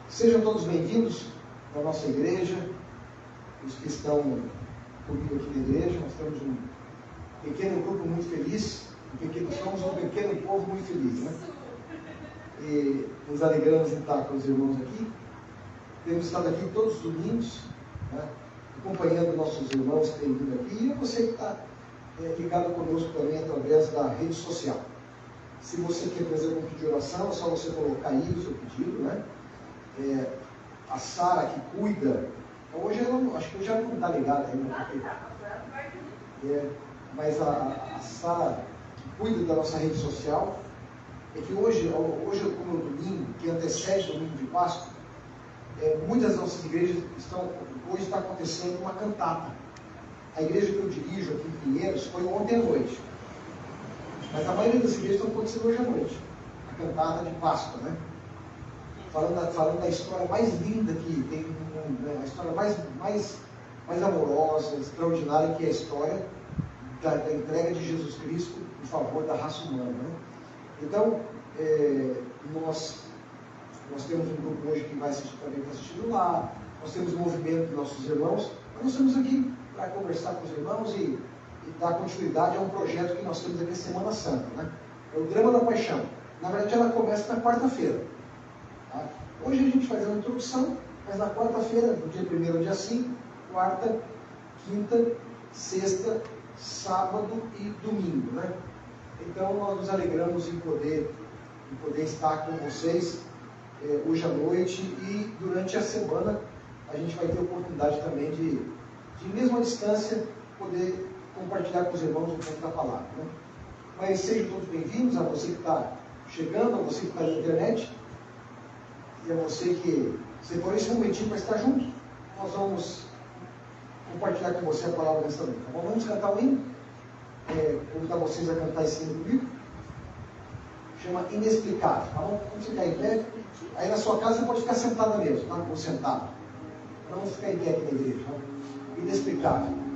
Sejam todos bem-vindos à nossa igreja, os que estão comigo aqui na igreja. Nós temos um pequeno grupo muito feliz, somos um pequeno povo muito feliz, né? E nos alegramos em estar com os irmãos aqui. Temos estado aqui todos os domingos, né, acompanhando nossos irmãos que têm vindo aqui, e você que está ligado conosco também através da rede social. Se você quer fazer algum pedido de oração, é só você colocar aí o seu pedido, né? A Sara, que cuida, hoje ela, acho que já não está ligada ainda, mas a Sara, que cuida da nossa rede social, é que hoje como é o domingo, que antecede o domingo de Páscoa, muitas das nossas igrejas hoje está acontecendo uma cantata. A igreja que eu dirijo aqui em Pinheiros foi ontem à noite, mas a maioria das igrejas estão acontecendo hoje à noite, a cantata de Páscoa, né? Falando da história mais linda que tem no mundo, né? A história mais amorosa, extraordinária, que é a história da entrega de Jesus Cristo em favor da raça humana, né? Então, nós temos um grupo hoje que vai assistir, também está assistindo lá, nós temos um movimento dos nossos irmãos, mas nós estamos aqui para conversar com os irmãos e dar continuidade a um projeto que nós temos aqui na Semana Santa, né? É o Drama da Paixão. Na verdade, ela começa na quarta-feira. Tá? Hoje a gente faz uma introdução, mas na quarta-feira, do dia 1º ao dia 5, quarta, quinta, sexta, sábado e domingo, né? Então nós nos alegramos em poder estar com vocês hoje à noite, e durante a semana a gente vai ter oportunidade também de mesmo à distância, poder compartilhar com os irmãos um pouco da palavra, né? Mas sejam todos bem-vindos, a você que está chegando, a você que está na internet, e a você que separou esse momentinho para estar junto. Nós vamos compartilhar com você a palavra nessa noite, tá bom? Vamos cantar um hino. Convidar vocês a cantar esse hino comigo. Chama Inexplicável, tá bom? Vamos ficar em pé. Aí na sua casa você pode ficar sentada mesmo, tá? Ou sentado. Não vamos ficar em pé aqui na igreja, tá? Inexplicável.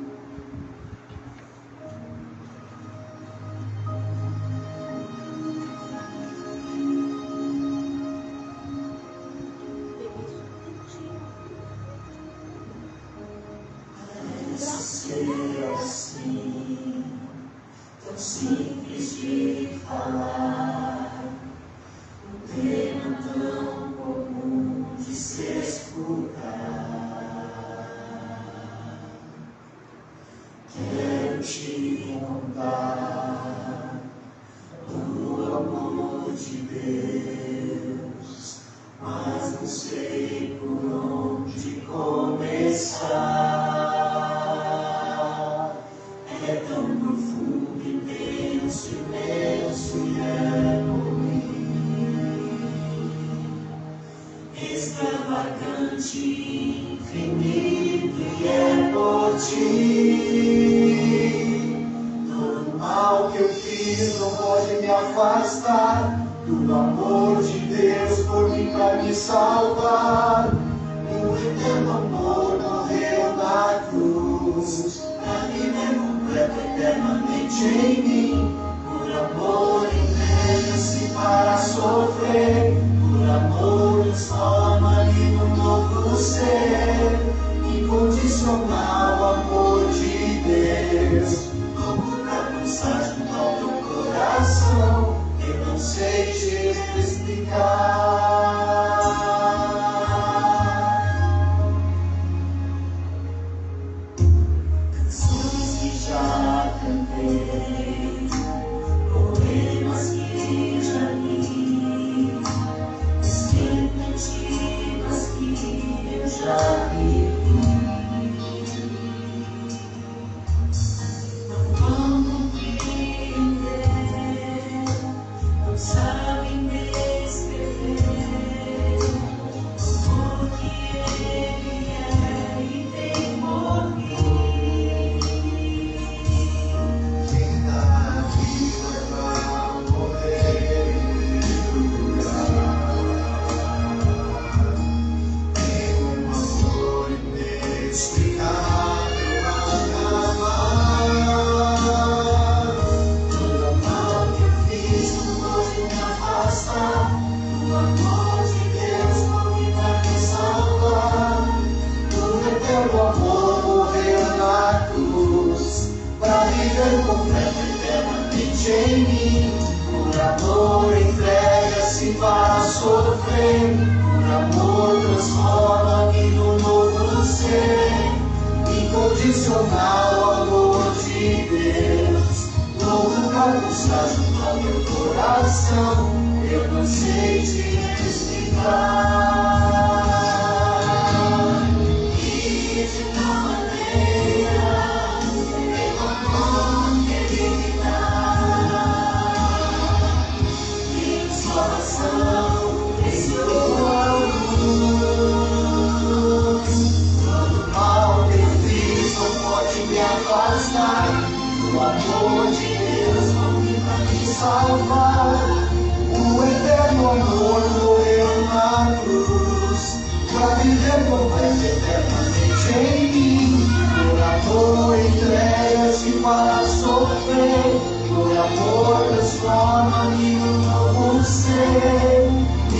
transforma-me num novo ser,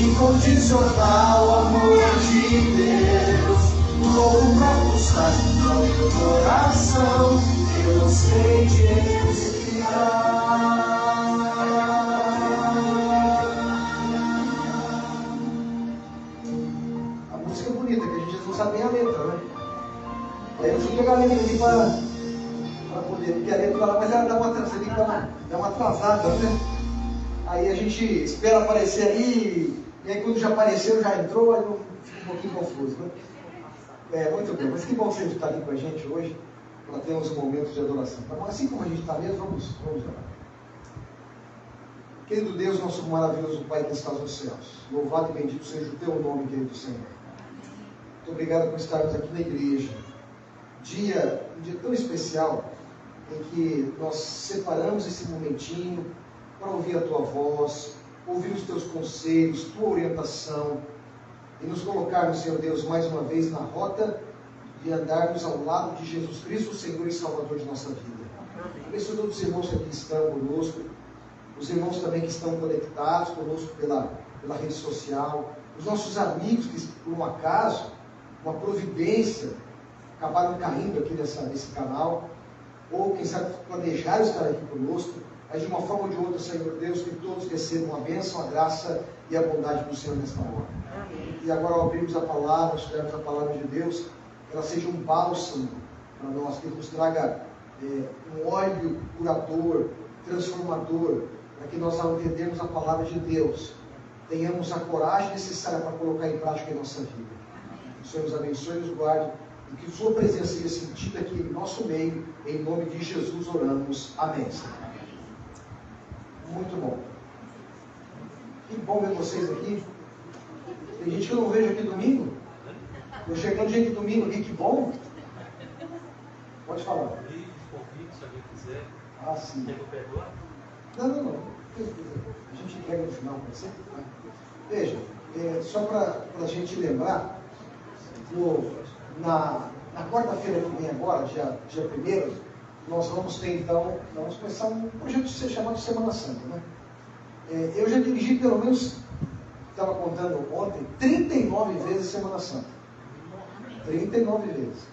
incondicional amor de Deus. Novo pra pulsar no meu coração, eu não sei de respirar. A música é bonita, que a gente não sabe nem a letra, né? Aí eu fui pegar a letra aqui para poder, porque a letra lá, mas ela dá uma atrasada, né? Aí a gente espera aparecer aí, e aí quando já apareceu, já entrou, aí fica um pouquinho confuso, né? Muito bem, mas que bom que você está aqui com a gente hoje, para termos um momento de adoração. Então, assim como a gente está mesmo, vamos orar. Querido Deus, nosso maravilhoso Pai que estás nos céus, louvado e bendito seja o teu nome, querido Senhor. Muito obrigado por estarmos aqui na igreja. Um dia tão especial, em que nós separamos esse momentinho para ouvir a tua voz, ouvir os teus conselhos, tua orientação, e nos colocarmos, Senhor Deus, mais uma vez na rota de andarmos ao lado de Jesus Cristo, Senhor e Salvador de nossa vida. Abençoe todos os irmãos que aqui estão conosco, os irmãos também que estão conectados conosco pela rede social, os nossos amigos que, por um acaso, uma providência, acabaram caindo aqui nesse canal, ou quem sabe planejaram estar aqui conosco, mas de uma forma ou de outra, Senhor Deus, que todos recebam a bênção, a graça e a bondade do Senhor nesta hora. E agora, ao abrirmos a palavra, estudarmos a palavra de Deus, que ela seja um bálsamo para nós, que nos traga um óleo curador, transformador, para que nós, ao entendermos a palavra de Deus, tenhamos a coragem necessária para colocar em prática em nossa vida. Que o Senhor nos abençoe e nos guarde, e que sua presença seja sentida aqui em nosso meio, em nome de Jesus oramos. Amém. Muito bom. Que bom ver vocês aqui. Tem gente que eu não vejo aqui domingo. Estou chegando gente de domingo aqui, que bom. Pode falar. Convite, se alguém quiser. Ah, sim. Quer que eu perdoe? Não. A gente entrega no final, pode ser? Veja, só para a gente lembrar, na quarta-feira que vem agora, dia 1º, nós vamos ter então, vamos começar um projeto chamado Semana Santa, né? Eu já dirigi pelo menos, estava contando ontem, 39 vezes Semana Santa. 39 vezes.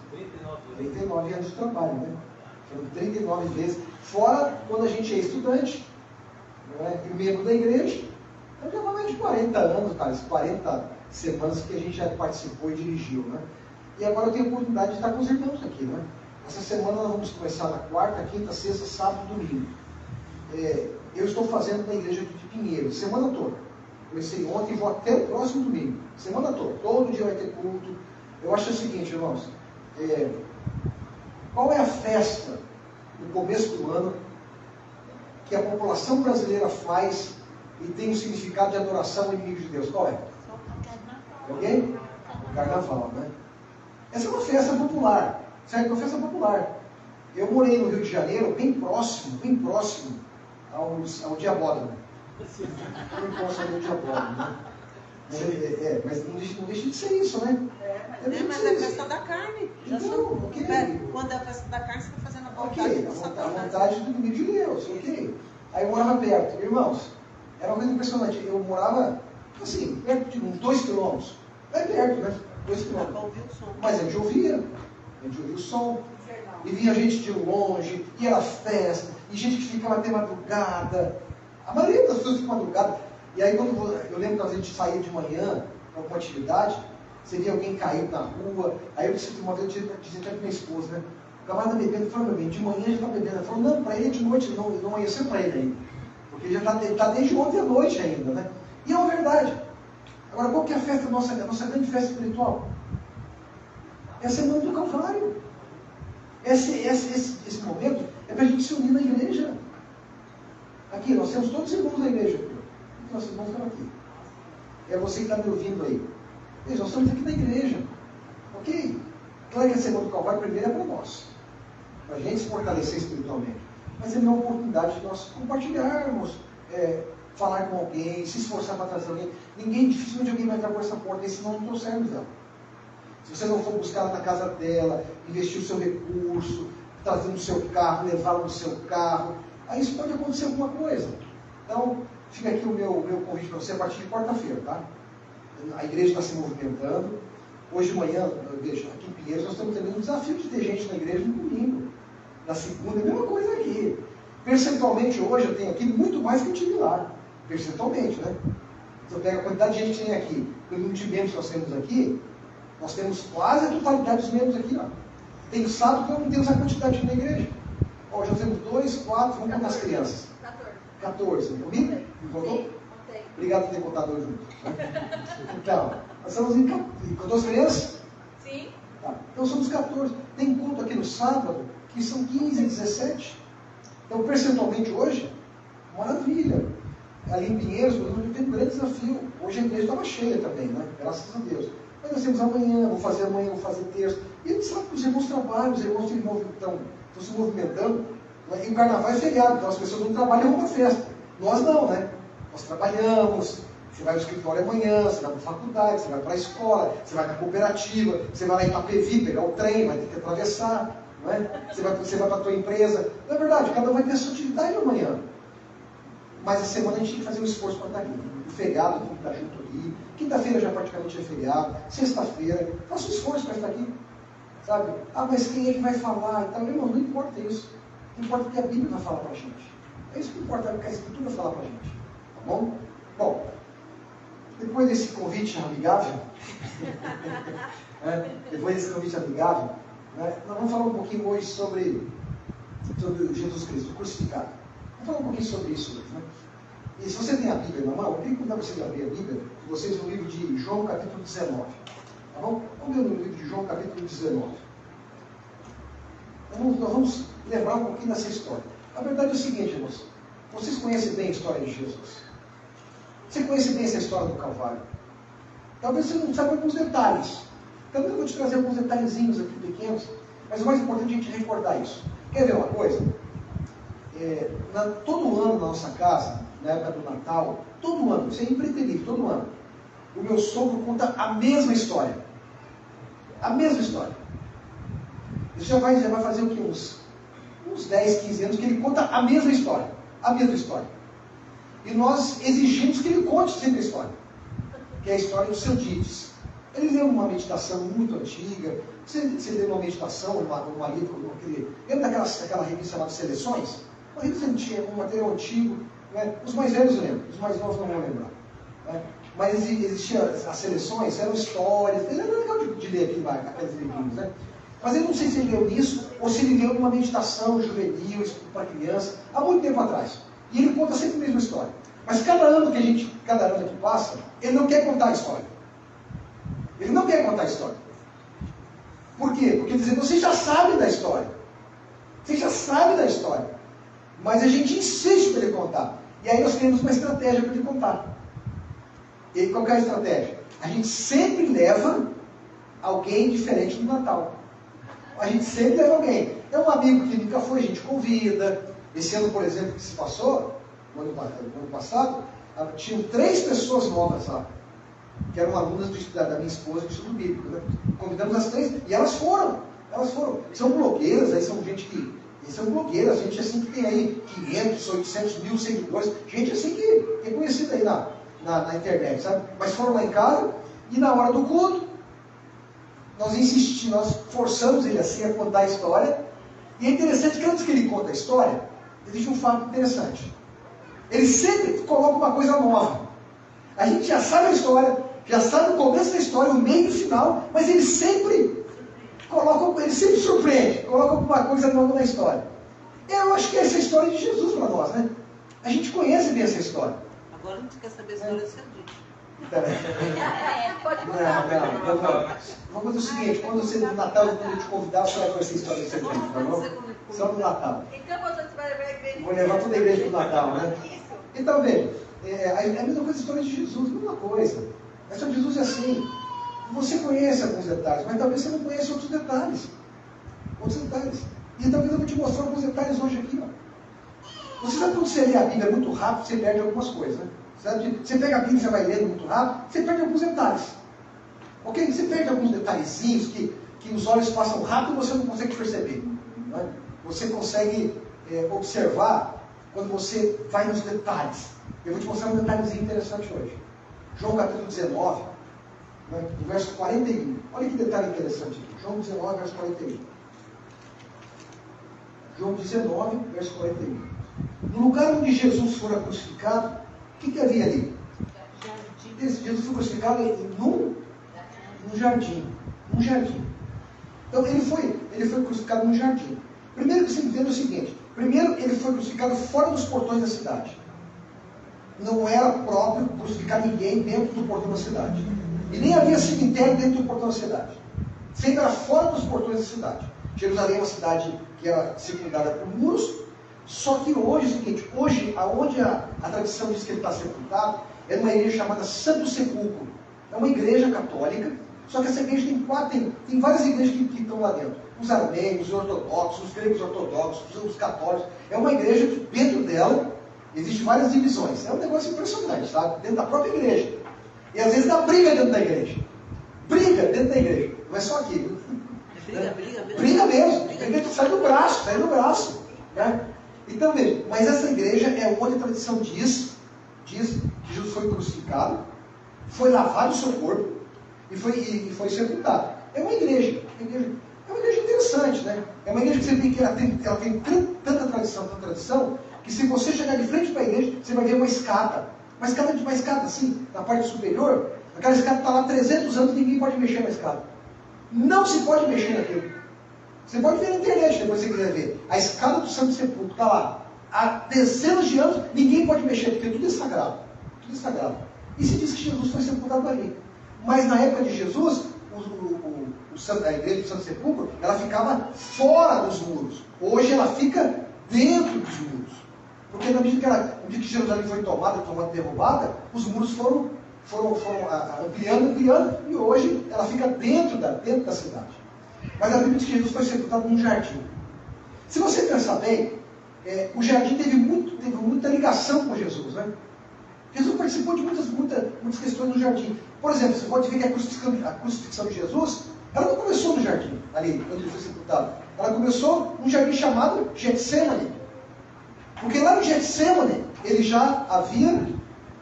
39 anos de trabalho, né? Foram 39 vezes, fora quando a gente é estudante, né? E membro da igreja, então já mais de 40 anos, cara, 40 semanas que a gente já participou e dirigiu, né? E agora eu tenho a oportunidade de estar com os irmãos aqui, né? Essa semana nós vamos começar na quarta, quinta, sexta, sábado e domingo. Eu estou fazendo na igreja de Pinheiro, semana toda. Comecei ontem e vou até o próximo domingo. Semana toda, todo dia vai ter culto. Eu acho o seguinte, irmãos, qual é a festa no começo do ano que a população brasileira faz e tem um significado de adoração ao inimigo de Deus? Qual é? Alguém? O Carnaval, né? Essa é uma festa popular, certo? Uma festa popular. Eu morei no Rio de Janeiro, bem próximo ao Diabódromo. Bem próximo ao Diabódromo, né? Mas não deixa de ser isso, né? Mas é a festa da carne. Então, ok. Quando é a festa da carne, você está fazendo a vontade Ok, do a Satanás. vontade do inimigo de Deus, ok. Aí eu morava perto, irmãos, era uma coisa impressionante. Eu morava, assim, perto de uns 2 quilômetros. É perto, né? 2 quilômetros. Mas a gente ouvia o som. E vinha gente de longe, e era festa, e gente que ficava até madrugada. A maioria das pessoas fica madrugada. E aí, quando eu lembro que a gente saía de manhã para alguma atividade, você via alguém cair na rua. Aí eu disse uma vez, eu disse até para minha esposa, né? O camarada bebendo, falou para mim, de manhã já está bebendo. Ela falou, não, para ele de noite, não ia ser para ele ainda. Porque já está desde ontem à noite ainda, né? E é uma verdade. Agora, qual que é a festa, a nossa grande festa espiritual? É a Semana do Calvário. Esse momento é para a gente se unir na igreja. Aqui, nós temos todos os irmãos da igreja. Nossos irmãos estão aqui. É você que está me ouvindo aí. Veja, nós estamos aqui na igreja. Ok? Claro que a Semana do Calvário primeiro é para nós. Para a gente se fortalecer espiritualmente. Mas é uma oportunidade de nós compartilharmos, falar com alguém, se esforçar para trazer alguém. Dificilmente alguém vai entrar por essa porta, e senão não trouxermos ela. Se você não for buscar ela na casa dela, investir o seu recurso, trazer no seu carro, levá-la no seu carro, aí isso pode acontecer alguma coisa. Então, fica aqui o meu convite para você a partir de quarta-feira, tá? A igreja está se movimentando. Hoje de manhã, veja, aqui em Pinheiros, nós estamos tendo um desafio de ter gente na igreja no domingo. Na segunda, a mesma coisa aqui. Percentualmente, hoje, eu tenho aqui muito mais que eu tive lá. Percentualmente, né? Se eu pego a quantidade de gente que tem aqui, o número de membros que nós temos aqui, nós temos quase a totalidade dos membros aqui, ó. Tem sábado que não temos a quantidade aqui na igreja. Hoje nós temos 2, 4, vamos contar as crianças. 14. Comigo? Me contou? Sim, contei. Obrigado por ter contador junto. Então, nós estamos em 14 crianças? Sim. Tá. Então somos 14. Tem culto aqui no sábado, que são 15, 17. Então, percentualmente hoje, maravilha. Ali em Pinheiros, por exemplo, tem um grande desafio. Hoje a igreja estava cheia também, né? Graças a Deus. Mas nós temos amanhã, vou fazer terça. E a gente sabe que os irmãos trabalham, os irmãos estão se movimentando. Em carnaval é feriado, então as pessoas não trabalham em uma festa. Nós não, né? Nós trabalhamos. Você vai ao escritório amanhã, você vai para a faculdade, você vai para a escola, você vai para a cooperativa, você vai lá em Itapevi pegar o trem, vai ter que atravessar, não é? Você vai para a tua empresa. Não é verdade, cada um vai ter a sua atividade amanhã. Mas a semana a gente tem que fazer um esforço para estar aqui. O feriado tem que estar junto ali. Quinta-feira já praticamente é feriado. Sexta-feira, faça um esforço para estar aqui. Sabe? Ah, mas quem é que vai falar? Então, irmão, não importa isso. Não importa o que a Bíblia vai falar para a gente. É isso que importa, é o que a Escritura vai falar para a gente. Tá bom? Bom, depois desse convite amigável, nós vamos falar um pouquinho hoje sobre Jesus Cristo, crucificado. Vamos falar um pouquinho sobre isso hoje, né? E se você tem a Bíblia na mão, eu queria convidar vocês a abrir a Bíblia, vocês no livro de João, capítulo 19. Tá bom? Vamos ver no livro de João, capítulo 19. Nós vamos lembrar um pouquinho dessa história. A verdade é o seguinte, irmãos. Vocês conhecem bem a história de Jesus. Você conhece bem essa história do Calvário. Talvez você não saiba alguns detalhes. Talvez eu vou te trazer alguns detalhezinhos aqui pequenos, mas o mais importante é a gente recordar isso. Quer ver uma coisa? Todo ano na nossa casa, na época do Natal, todo ano, isso é impreterível, todo ano, o meu sogro conta a mesma história. A mesma história. Isso já vai fazer o quê? Uns 10, 15 anos que ele conta a mesma história. A mesma história. E nós exigimos que ele conte sempre a história. Que é a história do seu Dides. Ele leu uma meditação muito antiga. Você leu uma meditação, uma livro, lembra daquela revista chamada Seleções? Uma revista antiga, um material antigo. Né? Os mais velhos lembram, os mais novos não vão lembrar. Né? Mas existiam as seleções, eram histórias. Ele era legal de ler aqueles livrinhos, né? Mas eu não sei se ele leu isso, ou se ele leu uma meditação juvenil, para criança, há muito tempo atrás. E ele conta sempre a mesma história. Mas cada ano que passa, ele não quer contar a história. Ele não quer contar a história. Por quê? Porque ele diz, você já sabe da história. Você já sabe da história. Mas a gente insiste para ele contar. E aí nós temos uma estratégia para ele contar. E qual que é a estratégia? A gente sempre leva alguém diferente do Natal. A gente sempre leva alguém. É um amigo que nunca foi, a gente convida. Esse ano, por exemplo, que se passou, no ano passado, tinham 3 pessoas novas lá, que eram alunas da minha esposa do estudo bíblico. Né? Convidamos as 3 e elas foram. São blogueiras, aí são gente assim que tem aí 500, 800 mil seguidores, gente assim que é conhecida aí na internet, sabe? Mas foram lá em casa e na hora do culto, nós forçamos ele assim a contar a história. E é interessante que antes que ele conta a história, existe um fato interessante. Ele sempre coloca uma coisa nova. A gente já sabe a história, já sabe o começo da história, o meio e o final, mas ele sempre surpreende, coloca alguma coisa nova na história. Eu acho que essa é a história de Jesus para nós, né? A gente conhece bem essa história. Agora a gente quer saber a história do seu Dides. Pode contar. Não. Vamos fazer o seguinte, quando você no Natal, quando eu te convidar, você vai conhecer a história do seu Dides, tá bom? Só no Natal. Então você vai levar a igreja. Vou levar toda a igreja para o Natal, né? Isso. Então, veja, a mesma coisa a história de Jesus, a mesma coisa. A história de Jesus é assim. Você conhece alguns detalhes, mas talvez você não conheça outros detalhes. E talvez eu vou te mostrar alguns detalhes hoje aqui. Ó. Você sabe quando você lê a Bíblia muito rápido, você perde algumas coisas, né? Você pega a Bíblia e você vai lendo muito rápido, você perde alguns detalhes. Ok? Você perde alguns detalhezinhos que os olhos passam rápido e você não consegue perceber. Não é? Você consegue observar quando você vai nos detalhes. Eu vou te mostrar um detalhezinho interessante hoje. João capítulo 19, né, no verso 41. Olha que detalhe interessante aqui. João 19, verso 41. João 19, verso 41. No lugar onde Jesus fora crucificado, o que havia ali? Jesus foi crucificado num jardim. Um jardim. Então ele foi crucificado num jardim. Primeiro que você entenda é o seguinte: primeiro, ele foi crucificado fora dos portões da cidade. Não era próprio crucificar ninguém dentro do portão da cidade. E nem havia cemitério dentro do portão da cidade. Sempre era fora dos portões da cidade. Jerusalém é uma cidade que era circundada por muros. Só que hoje é o seguinte: hoje, aonde a tradição diz que ele está sepultado, é numa igreja chamada Santo Sepulcro. É uma igreja católica. Só que essa igreja tem várias igrejas que estão lá dentro. Os armênios, os ortodoxos, os gregos ortodoxos, os católicos. É uma igreja que dentro dela existem várias divisões. É um negócio impressionante, sabe? Dentro da própria igreja. E às vezes dá briga dentro da igreja. Briga dentro da igreja. Não é só aqui. Briga mesmo. Briga que sai do braço. Né? Então veja, mas essa igreja é onde a tradição diz que Jesus foi crucificado, foi lavado o seu corpo e foi sepultado. É uma igreja. É uma igreja interessante, né? É uma igreja que você vê que ela tem tanta tradição, que se você chegar de frente para a igreja, você vai ver uma escada assim, na parte superior. Aquela escada está lá há 300 anos e ninguém pode mexer na escada. Não se pode mexer naquilo. Você pode ver na internet depois se você quiser ver. A escada do Santo Sepulcro está lá há dezenas de anos, ninguém pode mexer, porque tudo é sagrado. Tudo é sagrado. E se diz que Jesus foi sepultado ali. Mas na época de Jesus, a igreja do Santo Sepulcro, ela ficava fora dos muros. Hoje ela fica dentro dos muros. Porque na medida que Jerusalém foi tomada, derrubada, os muros foram ampliando, e hoje ela fica dentro da cidade. Mas a Bíblia diz que Jesus foi sepultado num jardim. Se você pensar bem, o jardim teve muita ligação com Jesus, né? Jesus participou de muitas questões no jardim. Por exemplo, você pode ver que a crucifixão de Jesus, ela não começou no jardim, ali, quando ele foi sepultado. Ela começou num jardim chamado Getsemane. Porque lá no Getsemane, ele já havia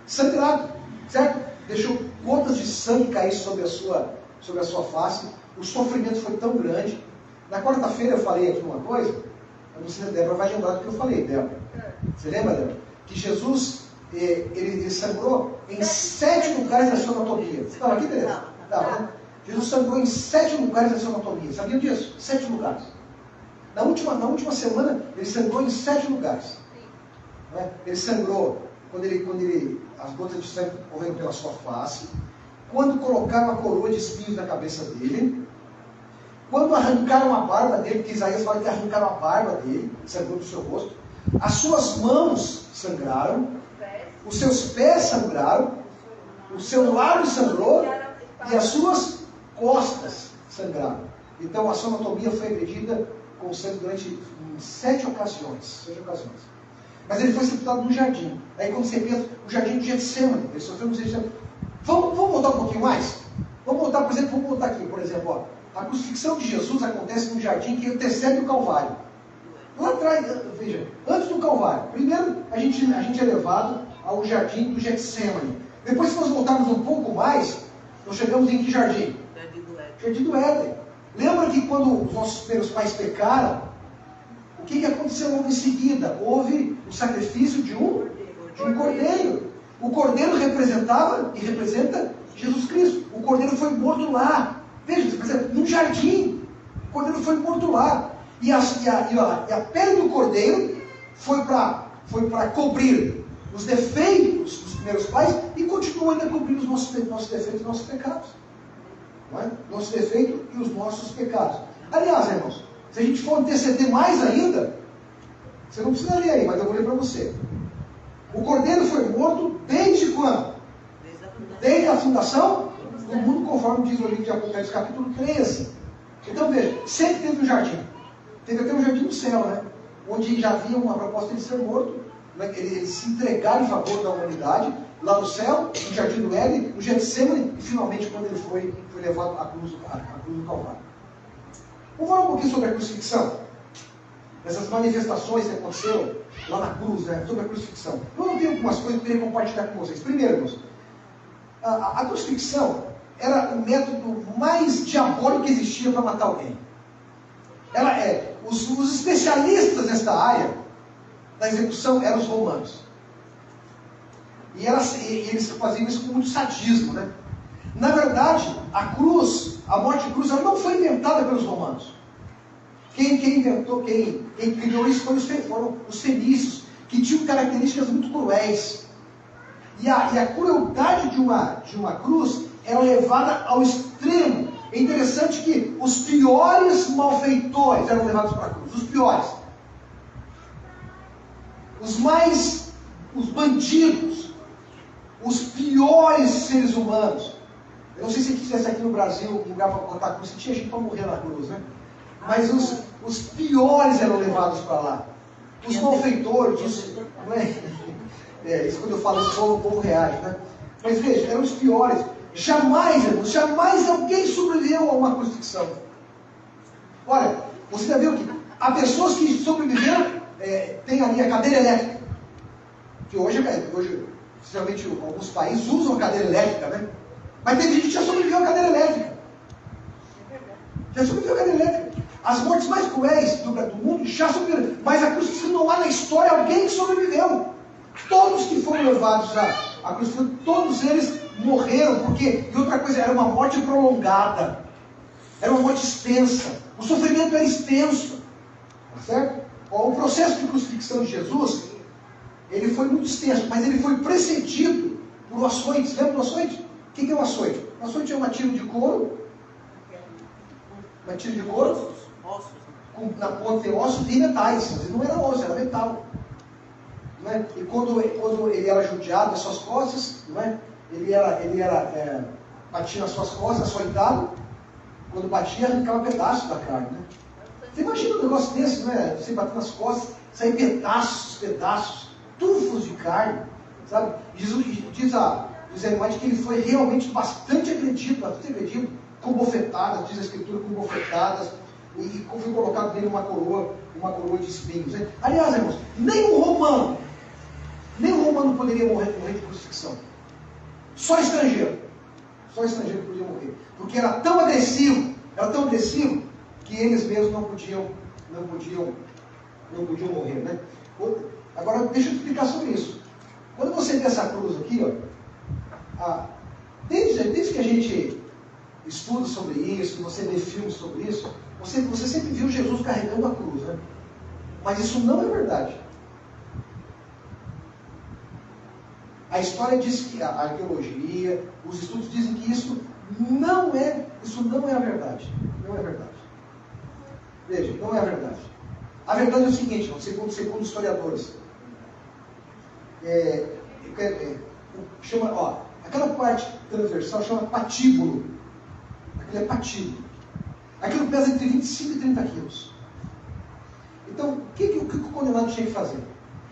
sangrado, certo? Deixou gotas de sangue cair sobre a sua face. O sofrimento foi tão grande. Na quarta-feira eu falei aqui uma coisa, eu não sei se a Débora vai lembrar do que eu falei, Débora. Você lembra, Débora? Que Jesus, ele sangrou em 7 lugares da sua anatomia. Você estava aqui, Tereza? Estava, né? Jesus sangrou em 7 lugares da sua anatomia. Sabiam disso? 7 lugares. Na última semana, ele sangrou em 7 lugares. Né? Ele sangrou quando as gotas de sangue correram pela sua face, quando colocaram a coroa de espinhos na cabeça dele, quando arrancaram a barba dele, porque Isaías fala que arrancaram a barba dele, sangrou do seu rosto, as suas mãos sangraram, os seus pés sangraram, o seu lábio sangrou e as suas costas sangraram. Então a sua anatomia foi agredida com sangue durante 7 ocasiões. Mas ele foi sepultado no jardim. Aí quando você pensa, o jardim de Getsemane, ele sofreu no Getsemane. Vamos voltar um pouquinho mais? Vamos voltar aqui, por exemplo. Ó. A crucifixão de Jesus acontece num jardim que antecede o Calvário. Lá atrás, veja, antes do Calvário. Primeiro, a gente é levado ao jardim do Getsemane. Depois, se nós voltarmos um pouco mais, nós chegamos em que jardim? Jardim do Éden. Lembra que quando os nossos primeiros pais pecaram, o que aconteceu logo em seguida? Houve o sacrifício de um cordeiro. O cordeiro representava e representa Jesus Cristo. O cordeiro foi morto lá. Veja, num jardim. O cordeiro foi morto lá. E a pele do cordeiro foi para cobrir os defeitos dos primeiros pais e continua ainda a cobrir os nossos defeitos e nossos pecados. Não é? Nosso defeito e os nossos pecados. Aliás, irmãos, se a gente for anteceder mais ainda, você não precisa ler aí, mas eu vou ler para você. O cordeiro foi morto desde quando? Desde a fundação do mundo, conforme diz o livro de Apocalipse, capítulo 13. Então veja, sempre teve um jardim. Teve até um jardim no céu, né? Onde já havia uma proposta de ser morto. Né? Ele se entregar em favor da humanidade, lá no céu, no jardim do Éden, no Getsemane, e finalmente quando ele foi levado à cruz do Calvário. Vamos falar um pouquinho sobre a crucifixão. essas manifestações que aconteceram lá na cruz, né, sobre a crucifixão. Eu não tenho algumas coisas que eu queria compartilhar com vocês. Primeiro, irmãos, a crucifixão era o método mais diabólico que existia para matar alguém. Os especialistas nesta área da execução eram os romanos. E eles faziam isso com muito sadismo, né? Na verdade, a morte de cruz, ela não foi inventada pelos romanos. Quem criou isso foram os fenícios, que tinham características muito cruéis. E a crueldade de uma cruz era levada ao extremo. É interessante que os piores malfeitores eram levados para a cruz. Os piores. Os bandidos. Os piores seres humanos. Eu não sei se tivesse aqui no Brasil um lugar para botar a cruz, se tinha gente para morrer na cruz, né? Mas os piores eram levados para lá. Os malfeitores, não é? Isso quando eu falo isso, o povo reage, né? Mas veja, eram os piores. Jamais alguém sobreviveu a uma crucifixão. Olha, você já viu que há pessoas que sobreviveram, tem ali a cadeira elétrica. Que hoje especialmente alguns países usam a cadeira elétrica, né? Mas tem gente que já sobreviveu à cadeira elétrica. Já sobreviveu à cadeira elétrica. As mortes mais cruéis do mundo já sobreviveram. Mas a crucifixão não há na história alguém que sobreviveu. Todos que foram levados à crucifixão, todos eles morreram, porque, e outra coisa, era uma morte prolongada. Era uma morte extensa. O sofrimento era extenso. Tá certo? O processo de crucifixão de Jesus, ele foi muito extenso, mas ele foi precedido por açoites. Lembra do açoite? O que é um açoite? O açoite é uma tira de couro. Uma tira de couro. Ossos. Na ponta tem ossos e metais. Mas não era osso, era metal. Não é? E quando ele era judiado nas suas costas, não é? ele batia nas suas costas, açoitado. Quando batia, arrancava pedaços da carne. Né? Você imagina um negócio desse, não é? Você bater nas costas, sair pedaços, tufos de carne. Sabe? Diz a White que ele foi realmente bastante agredido, com bofetadas, diz a Escritura, com bofetadas, e foi colocado nele uma coroa de espinhos. Né? Aliás, irmãos, nem um romano poderia morrer de crucifixão. Só estrangeiro podia morrer. Porque era tão agressivo que eles mesmos não podiam morrer. Né? Agora, deixa eu te explicar sobre isso. Quando você vê essa cruz aqui, ó, desde que a gente estuda sobre isso, você vê filmes sobre isso, você sempre viu Jesus carregando a cruz, né? Mas isso não é verdade. A história diz que a arqueologia, os estudos dizem que isso não é a verdade. Não é verdade. Veja, não é a verdade. A verdade é o seguinte, segundo historiadores, aquela parte transversal chama patíbulo. Aquilo é patíbulo. Aquilo pesa entre 25 e 30 quilos. Então, o que o condenado tinha que fazer?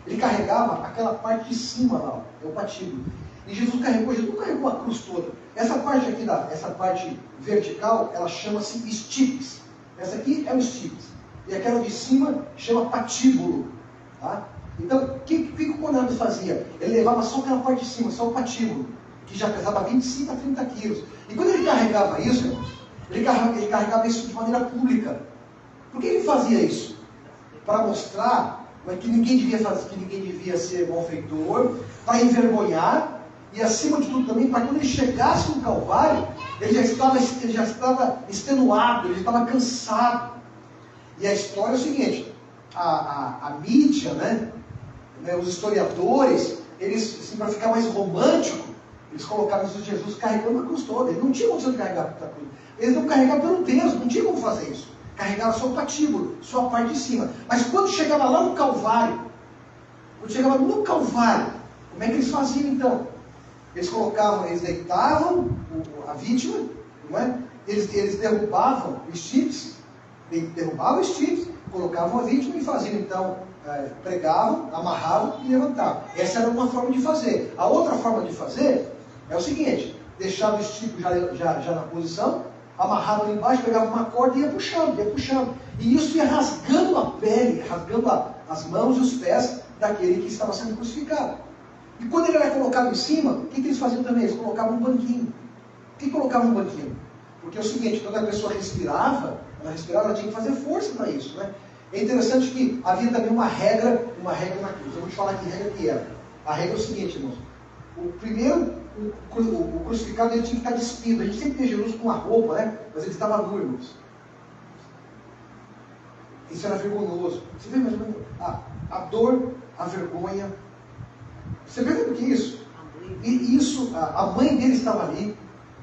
Ele carregava aquela parte de cima lá, é o patíbulo. E Jesus não carregou a cruz toda. Essa parte aqui, essa parte vertical, ela chama-se estipes. Essa aqui é o estipes. E aquela de cima chama patíbulo. Tá? Então, o que o condenado fazia? Ele levava só aquela parte de cima, só o patíbulo, que já pesava 25 a 30 quilos. E quando ele carregava isso, irmãos, ele carregava isso de maneira pública. Por que ele fazia isso? Para mostrar que ninguém devia ser malfeitor, para envergonhar, e acima de tudo também, para quando ele chegasse no Calvário, ele já estava extenuado, ele estava cansado. E a história é o seguinte, a mídia, né, os historiadores, eles, assim, para ficar mais romântico, eles colocavam Jesus carregando a cruz toda. Ele não tinha condição de carregar a cruz. Eles não carregavam pelo peso, não tinha como fazer isso. Carregava só o patíbulo, só a parte de cima. Mas quando chegava lá no Calvário, como é que eles faziam então? Eles deitavam a vítima, não é? Eles derrubavam os chips, colocavam a vítima e faziam então, pregavam, amarravam e levantavam. Essa era uma forma de fazer. A outra forma de fazer é o seguinte: deixava o estipo já na posição, amarrado ali embaixo, pegava uma corda e ia puxando, ia puxando. E isso ia rasgando a pele, rasgando as mãos e os pés daquele que estava sendo crucificado. E quando ele era colocado em cima, o que eles faziam também? Eles colocavam um banquinho. Por que colocavam um banquinho? Porque é o seguinte, quando a pessoa respirava, ela tinha que fazer força para isso, né? É interessante que havia também uma regra na cruz. Eu vou te falar que regra que era. A regra é o seguinte, irmãos. O crucificado ele tinha que estar despido. A gente sempre vê Jesus com uma roupa, né? Mas ele estava nu, irmãos. Isso era vergonhoso. Você vê mais ou menos a dor, a vergonha. Você vê o que é isso? E isso, a mãe dele estava ali,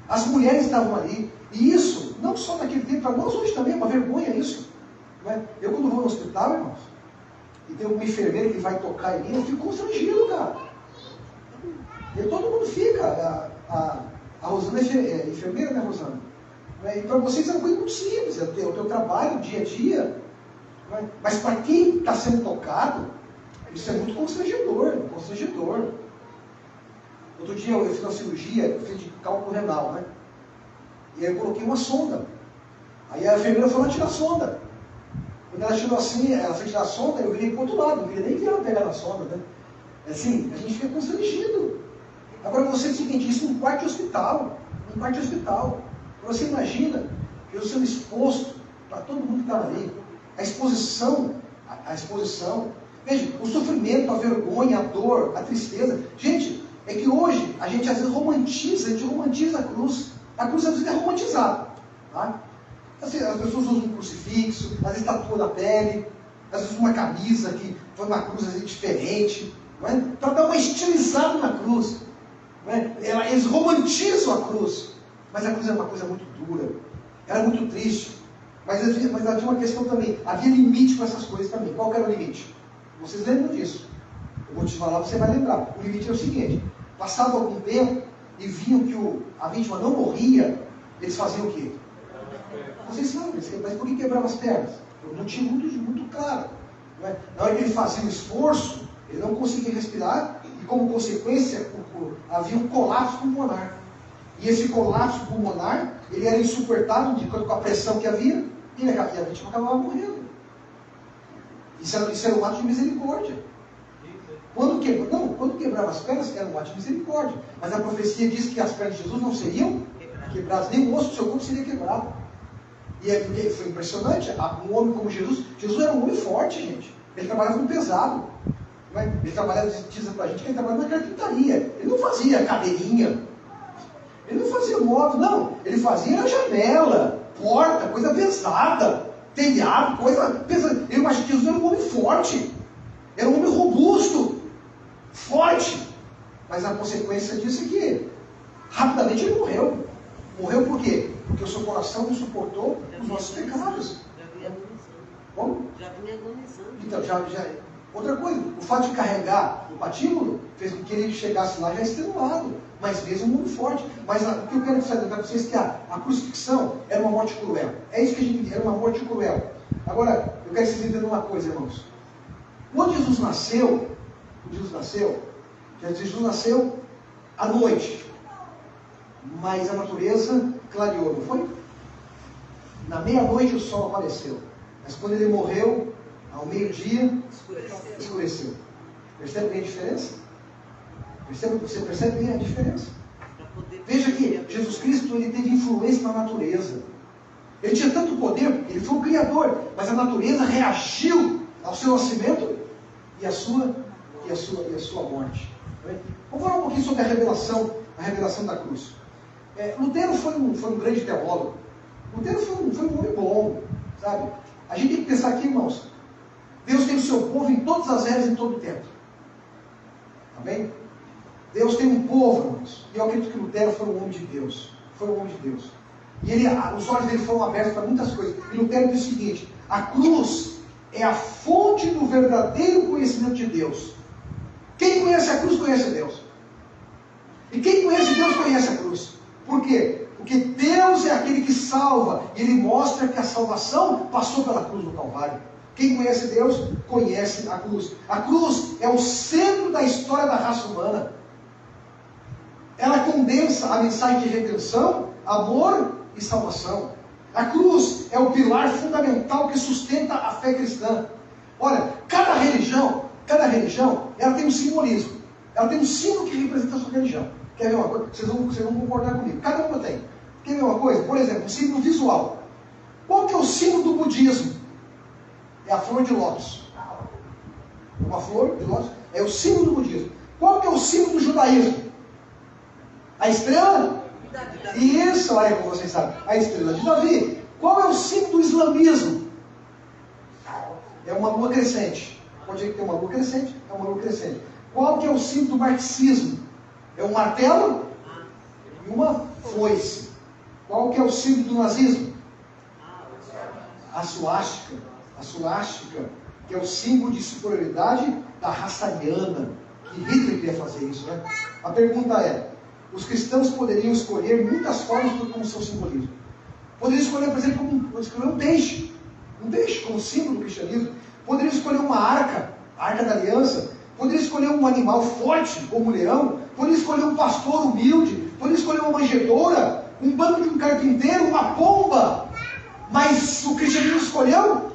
as mulheres estavam ali. E isso, não só naquele tempo, para nós hoje também é uma vergonha isso. Né? Eu quando vou no hospital, irmãos, e tem uma enfermeira que vai tocar em mim, eu fico constrangido, cara. E todo mundo fica. A Rosana é enfermeira, né, Rosana? E para vocês é uma coisa muito simples, é o teu trabalho, dia a dia. Mas para quem está sendo tocado, isso é muito constrangedor. Outro dia eu fiz uma cirurgia, eu fiz de cálculo renal, né? E aí eu coloquei uma sonda. Aí a enfermeira foi lá tirar a sonda. Quando ela tirou assim, ela foi tirar a sonda, eu virei para o outro lado, não queria nem ver ela pegar na sonda, né? Assim, a gente fica constrangido. Agora você tem que isso num quarto de hospital. Você imagina que eu sendo exposto para todo mundo que estava ali. A exposição. Veja, o sofrimento, a vergonha, a dor, a tristeza. Gente, é que hoje a gente às vezes romantiza a cruz. A cruz às vezes é romantizada. Tá? Assim, as pessoas usam um crucifixo, às vezes tatua na pele, às vezes uma camisa que foi uma cruz às vezes diferente, para dar uma estilizada na cruz. Eles romantizam a cruz, mas a cruz é uma coisa muito dura, era muito triste. Mas havia uma questão também, havia limite para essas coisas também. Qual que era o limite? Vocês lembram disso? Eu vou te falar, você vai lembrar. O limite é o seguinte: passava algum tempo e viam que a vítima não morria, eles faziam o quê? Vocês sabem, mas por que quebrava as pernas? Por um motivo muito claro. Na hora que ele fazia o esforço, ele não conseguia respirar e, como consequência, havia um colapso pulmonar. E esse colapso pulmonar, ele era insuportável de acordo com a pressão que havia, e a vítima acabava morrendo. Isso era um ato de misericórdia. Quando quebrava as pernas, era um ato de misericórdia. Mas a profecia diz que as pernas de Jesus não seriam quebradas, nem o osso do seu corpo seria quebrado. E foi impressionante, um homem como Jesus era um homem forte, gente. Ele trabalhava com pesado. Ele trabalhava, diz pra gente que ele trabalhava na carpintaria. Ele não fazia cadeirinha. Ele não fazia móvel, não. Ele fazia janela, porta, coisa pesada, telhado, coisa pesada. Eu imagino que Jesus era um homem forte. Era um homem robusto, forte. Mas a consequência disso é que rapidamente ele morreu. Morreu por quê? Porque o seu coração não suportou os nossos pecados. Como? Já vinha agonizando. Então, outra coisa, o fato de carregar o patíbulo fez com que ele chegasse lá já extenuado, mas mesmo muito forte. Mas o que eu quero dizer para vocês é que a crucifixão era uma morte cruel. É isso que a gente era uma morte cruel. Agora, eu quero que vocês entendam uma coisa, irmãos. Quando Jesus nasceu à noite, mas a natureza clareou, não foi? Na meia-noite o sol apareceu, mas quando ele morreu, ao meio-dia, escureceu. Percebe bem a diferença? Você percebe bem a diferença? Veja que Jesus Cristo ele teve influência na natureza. Ele tinha tanto poder, ele foi o Criador, mas a natureza reagiu ao seu nascimento e à sua morte. Vamos falar um pouquinho sobre a revelação da cruz. Lutero foi um grande teólogo. Lutero foi um homem bom, sabe? A gente tem que pensar aqui, irmãos, Deus tem o seu povo em todas as eras e em todo o tempo. Amém? Deus tem um povo, irmãos. E eu acredito que Lutero foi um homem de Deus. E os olhos dele foram abertos para muitas coisas. E Lutero diz o seguinte: a cruz é a fonte do verdadeiro conhecimento de Deus. Quem conhece a cruz, conhece Deus. E quem conhece Deus, conhece a cruz. Por quê? Porque Deus é aquele que salva. E Ele mostra que a salvação passou pela cruz do Calvário. Quem conhece Deus, conhece a cruz. A cruz é o centro da história da raça humana. Ela condensa a mensagem de redenção, amor e salvação. A cruz é o pilar fundamental que sustenta a fé cristã. Olha, cada religião, ela tem um simbolismo. Ela tem um símbolo que representa a sua religião. Quer ver uma coisa? Vocês vão concordar comigo. Cada uma tem. Quer ver uma coisa? Por exemplo, um símbolo visual. Qual que é o símbolo do budismo? É a flor de lótus. Uma flor de lótus é o símbolo do budismo. Qual que é o símbolo do judaísmo? A estrela? E isso, olha como vocês sabem, a estrela de Davi. Qual é o símbolo do islamismo? É uma lua crescente. Pode dizer que tem uma lua crescente? É uma lua crescente. Qual que é o símbolo do marxismo? É um martelo e uma foice. Qual que é o símbolo do nazismo? A suástica. A suástica, que é o símbolo de superioridade da raça ariana. Que Hitler queria fazer isso, né? A pergunta é, os cristãos poderiam escolher muitas formas como seu simbolismo. Poderiam escolher, por exemplo, um peixe como símbolo do cristianismo. Poderiam escolher uma arca, a arca da aliança. Poderiam escolher um animal forte, como um leão. Poderiam escolher um pastor humilde. Poderiam escolher uma manjedoura, um banco de um carpinteiro, uma pomba. Mas o cristianismo escolheu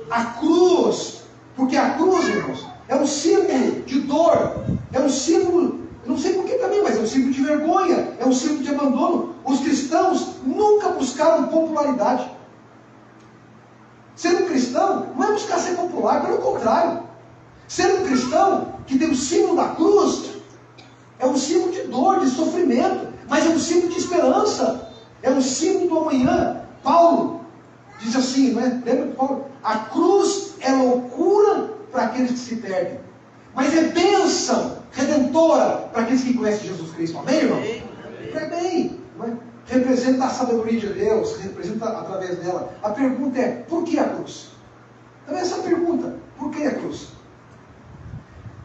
a cruz. Porque a cruz, irmãos, é um símbolo de dor. É um símbolo, não sei porquê também, mas é um símbolo de vergonha. É um símbolo de abandono. Os cristãos nunca buscaram popularidade. Ser um cristão não é buscar ser popular, pelo contrário. Ser um cristão que tem o símbolo da cruz é um símbolo de dor, de sofrimento, mas é um símbolo de esperança. É um símbolo do amanhã. Paulo diz assim, não é? Lembra de Paulo? A cruz é loucura para aqueles que se perdem, mas é bênção redentora para aqueles que conhecem Jesus Cristo. Amém, irmão? É bem, não é? Representa a sabedoria de Deus, representa através dela. A pergunta é, por que a cruz? Também essa pergunta, por que a cruz?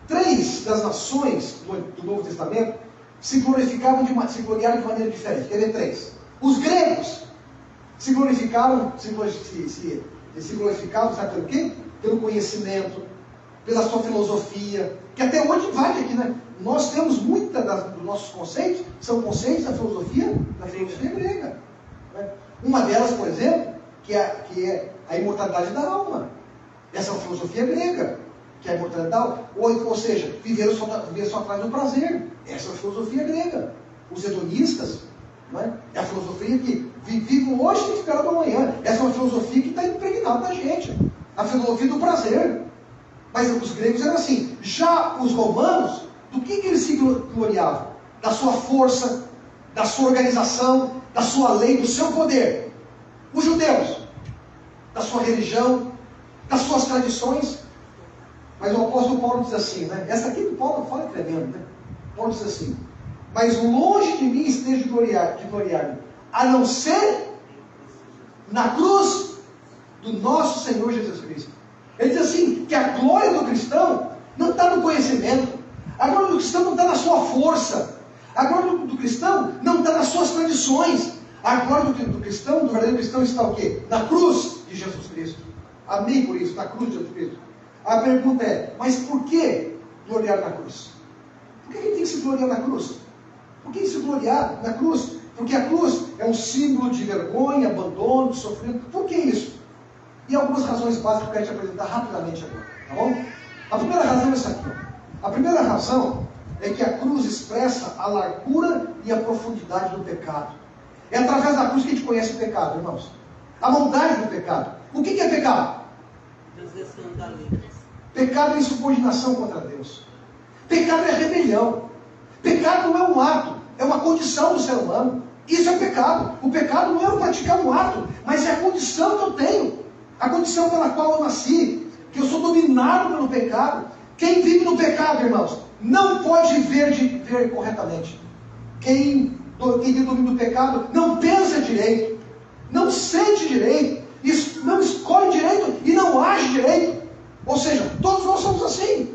3 das nações do Novo Testamento se gloriaram de maneira diferente. Quer ver 3? Os gregos se glorificavam, sabe pelo quê? Pelo conhecimento, pela sua filosofia, que até hoje vale aqui, né? Nós temos muitos dos nossos conceitos, são conceitos da filosofia grega. Né? Uma delas, por exemplo, que é a imortalidade da alma. Essa é uma filosofia grega, que é a imortalidade da alma. Ou seja, viver só atrás do prazer. Essa é a filosofia grega. Os hedonistas, não é? É a filosofia que vive hoje e espera do amanhã. Essa é uma filosofia que está impregnada na gente. A filosofia do prazer. Mas os gregos eram assim. Já os romanos, do que eles se gloriavam? Da sua força, da sua organização, da sua lei, do seu poder. Os judeus, da sua religião, das suas tradições. Mas o apóstolo Paulo diz assim, né? Essa aqui do Paulo fala tremendo, né? Paulo diz assim, mas longe de mim esteja de gloriar-me, a não ser na cruz do nosso Senhor Jesus Cristo. Ele diz assim, que a glória do cristão não está no conhecimento, a glória do cristão não está na sua força, a glória do cristão não está nas suas tradições, a glória do cristão, do verdadeiro cristão, está o quê? Na cruz de Jesus Cristo. Amém por isso, na cruz de Jesus Cristo. A pergunta é, mas por que gloriar na cruz? Por que a gente tem que se gloriar na cruz? Por que se gloriar na cruz? Porque a cruz é um símbolo de vergonha, abandono, de sofrimento. Por que isso? E algumas razões básicas que eu quero te apresentar rapidamente agora. Tá bom? A primeira razão é essa aqui. Ó. A primeira razão é que a cruz expressa a largura e a profundidade do pecado. É através da cruz que a gente conhece o pecado, irmãos. A maldade do pecado. O que é pecado? Transgressão da lei. Pecado é insubordinação contra Deus. Pecado é rebelião. Pecado não é um ato, é uma condição do ser humano. Isso é pecado. O pecado não é eu praticar um ato, mas é a condição que eu tenho. A condição pela qual eu nasci. Que eu sou dominado pelo pecado. Quem vive no pecado, irmãos, não pode ver corretamente. Quem tem domínio do pecado não pensa direito, não sente direito, não escolhe direito e não age direito. Ou seja, todos nós somos assim.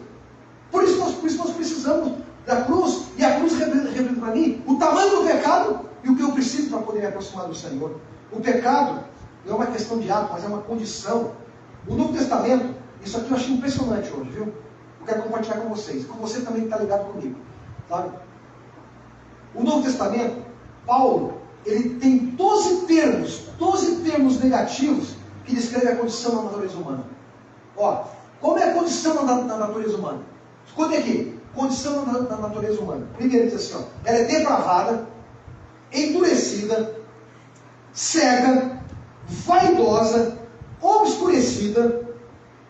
Por isso nós precisamos da cruz, e a cruz representa para mim o tamanho do pecado e o que eu preciso para poder me aproximar do Senhor. O pecado não é uma questão de ato, mas é uma condição. O Novo Testamento, isso aqui eu achei impressionante hoje, viu? Eu quero compartilhar com vocês, com você também que está ligado comigo, sabe? O Novo Testamento, Paulo ele tem 12 termos negativos que descrevem a condição da natureza humana. Ó, como é a condição da natureza humana? Escuta aqui, condição da natureza humana. Primeiro diz assim, ó, ela é depravada, endurecida, cega, vaidosa, obscurecida,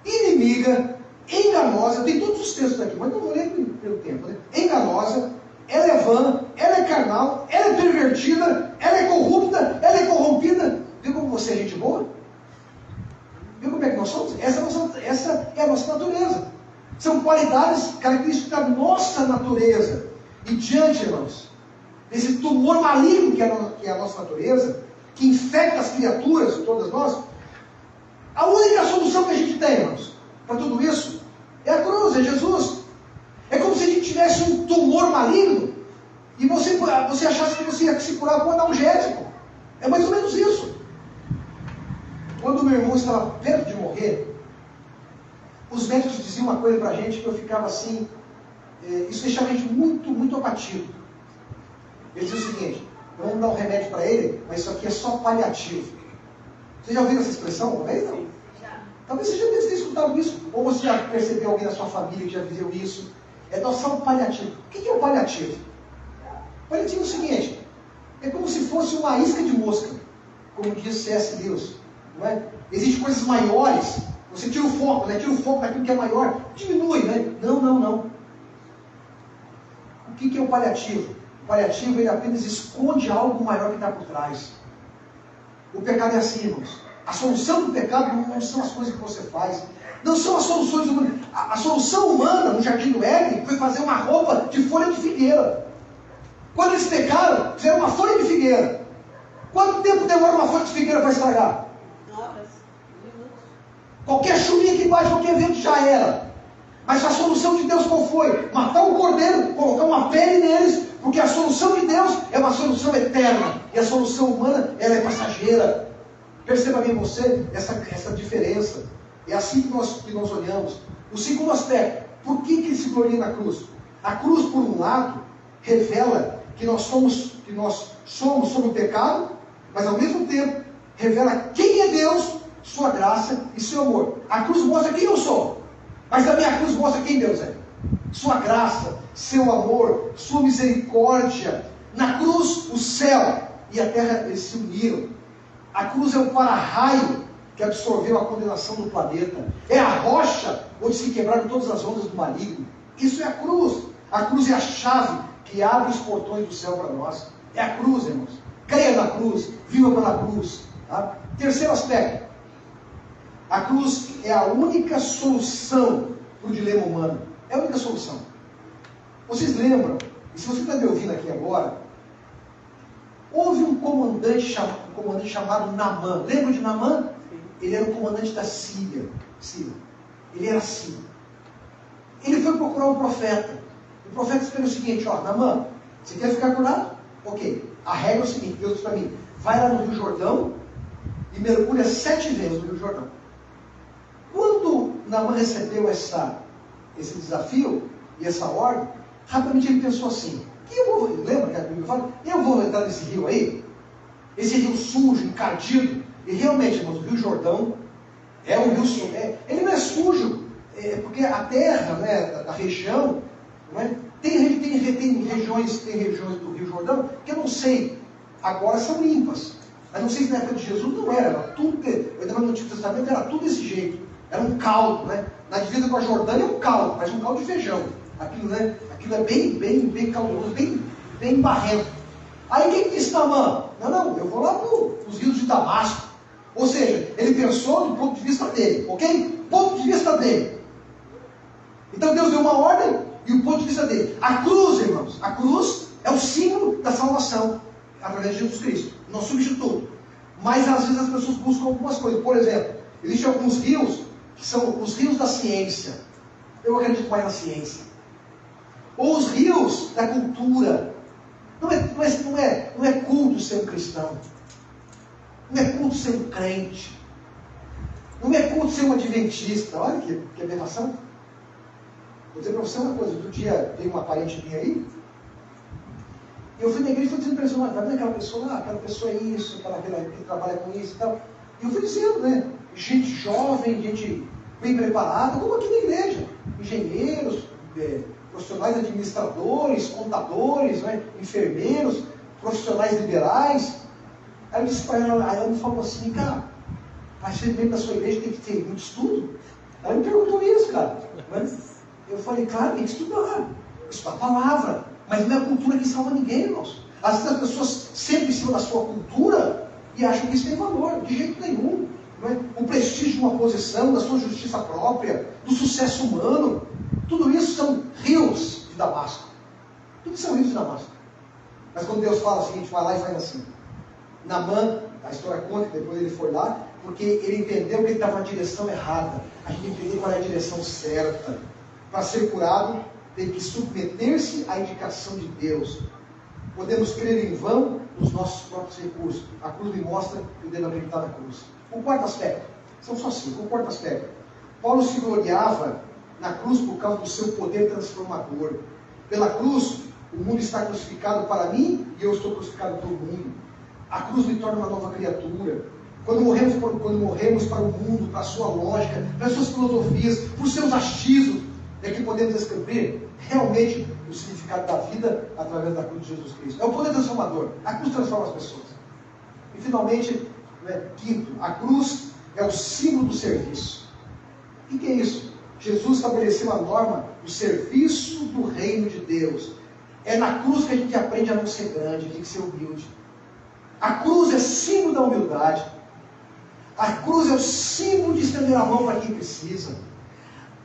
inimiga, enganosa. Tem todos os textos aqui, mas não vou ler pelo tempo, né? Enganosa, ela é vã, ela é carnal, ela é pervertida, ela é corrupta, ela é corrompida. Viu como você é gente boa? Viu como é que nós somos? Essa é a nossa natureza. São qualidades, características da nossa natureza. E diante, irmãos, desse tumor maligno que é a nossa natureza, que infecta as criaturas, todas nós, a única solução que a gente tem, irmãos, para tudo isso, é a cruz, é Jesus. É como se a gente tivesse um tumor maligno e você achasse que você ia se curar com um analgésico. É mais ou menos isso. Quando meu irmão estava perto de morrer, os médicos diziam uma coisa para a gente que eu ficava assim, isso deixava a gente muito, muito abatido. Eles diziam o seguinte: vamos dar um remédio para ele, mas isso aqui é só paliativo. Você já ouviu essa expressão uma vez? Não? Talvez você já tenha escutado isso, ou você já percebeu alguém da sua família que já viveu isso. É só um paliativo. O que é o paliativo? O paliativo é o seguinte: é como se fosse uma isca de mosca, como diz C.S. Lewis. Não é? Existem coisas maiores, você tira o foco, né? Tira o foco daquilo que é maior, diminui, né? Não. O que é o paliativo? O paliativo, ele apenas esconde algo maior que está por trás. O pecado é assim, irmãos. A solução do pecado não são as coisas que você faz, não são as soluções humanas. A solução humana no jardim do Éden foi fazer uma roupa de folha de figueira. Quando eles pecaram, fizeram uma folha de figueira. Quanto tempo demora uma folha de figueira para estragar? Horas, minutos. Qualquer chuvinha que bate, qualquer vento já era. Mas a solução de Deus qual foi? Matar um cordeiro, colocar uma pele neles, porque a solução de Deus é uma solução eterna. E a solução humana, ela é passageira. Perceba bem você essa diferença. É assim que nós olhamos. O segundo aspecto, por que se gloria na cruz? A cruz, por um lado, revela que nós somos sobre o pecado, mas ao mesmo tempo revela quem é Deus, sua graça e seu amor. A cruz mostra quem eu sou, mas também a cruz mostra quem Deus é. Sua graça, seu amor, sua misericórdia. Na cruz, o céu e a terra, eles se uniram. A cruz é o para-raio que absorveu a condenação do planeta. É a rocha onde se quebraram todas as ondas do maligno. Isso é a cruz. A cruz é a chave que abre os portões do céu para nós. É a cruz, irmãos. Creia na cruz, viva pela cruz. Tá? Terceiro aspecto. A cruz é a única solução para o dilema humano. É a única solução. Vocês lembram, e se você está me ouvindo aqui agora, houve um comandante chamado Naamã. Lembra de Naamã? Ele era o comandante da Síria. Ele era sírio. Ele foi procurar um profeta. O profeta escreveu o seguinte: ó, Naamã, você quer ficar curado? Ok. A regra é o seguinte: Deus disse para mim, vai lá no Rio Jordão e mergulha 7 vezes no Rio Jordão. Quando Naamã recebeu esse desafio e essa ordem, rapidamente ele pensou assim: lembra que a Bíblia fala? Eu vou entrar nesse rio aí, esse rio sujo, encardido. E realmente, irmãos, o Rio Jordão é um rio sujo. Ele não é sujo, porque a terra, né, da região, né, tem regiões do Rio Jordão que eu não sei, agora são limpas. Mas não sei se na época de Jesus não era tudo, ainda no Antigo Testamento era tudo desse jeito. Era um caldo, né? Na divisa com a Jordânia é um caldo, mas um caldo de feijão. Aquilo, né? Aquilo é bem caloroso, bem barrento. Aí o que disse Naamã? Não, eu vou lá para os rios de Damasco. Ou seja, ele pensou do ponto de vista dele, ok? Ponto de vista dele. Então Deus deu uma ordem e o ponto de vista dele. A cruz, irmãos, a cruz é o símbolo da salvação através de Jesus Cristo. Não substituto. Mas às vezes as pessoas buscam algumas coisas. Por exemplo, existem alguns rios que são os rios da ciência. Eu acredito mais na ciência. Ou os rios da cultura. Não é culto ser um cristão. Não é culto ser um crente. Não é culto ser um adventista. Olha que aberração. Vou dizer para você uma coisa. Outro dia veio uma parente minha aí. E eu fui na igreja e fui dizendo para eles, está vendo aquela pessoa lá? Aquela pessoa é isso, aquela que trabalha com isso e tal. E eu fui dizendo, né? Gente jovem, gente bem preparada, como aqui na igreja. Engenheiros, profissionais administradores, contadores, né? Enfermeiros, profissionais liberais. Aí eu disse para ela, aí ela me falou assim, cara, mas você dentro da sua igreja tem que ter muito estudo? Ela me perguntou isso, cara. Eu falei, claro, tem que estudar. Estudar a palavra. Mas não é a cultura que salva ninguém, irmãos. Às vezes as pessoas sempre em cima da sua cultura e acham que isso tem valor. De jeito nenhum. Não é? O prestígio de uma posição, da sua justiça própria, do sucesso humano. Tudo isso são rios de Damasco. Tudo são rios de Damasco. Mas quando Deus fala assim, a gente vai lá e faz assim. Naamã, a história conta que depois ele foi lá, porque ele entendeu que ele estava na direção errada. A gente entendeu qual é a direção certa. Para ser curado, tem que submeter-se à indicação de Deus. Podemos crer em vão nos nossos próprios recursos. A cruz me mostra que eu devo acreditar na cruz. O quarto aspecto, são só 5, o quarto aspecto. Paulo se gloriava na cruz por causa do seu poder transformador. Pela cruz, o mundo está crucificado para mim e eu estou crucificado para o mundo. A cruz me torna uma nova criatura. Quando morremos para o mundo, para a sua lógica, para as suas filosofias, por seus achismos, é que podemos descobrir realmente o significado da vida através da cruz de Jesus Cristo. É o poder transformador. A cruz transforma as pessoas. E finalmente, quinto, a cruz é o símbolo do serviço. O que é isso? Jesus estabeleceu a norma do serviço do reino de Deus. É na cruz que a gente aprende a não ser grande, tem que ser humilde. A cruz é símbolo da humildade. A cruz é o símbolo de estender a mão para quem precisa.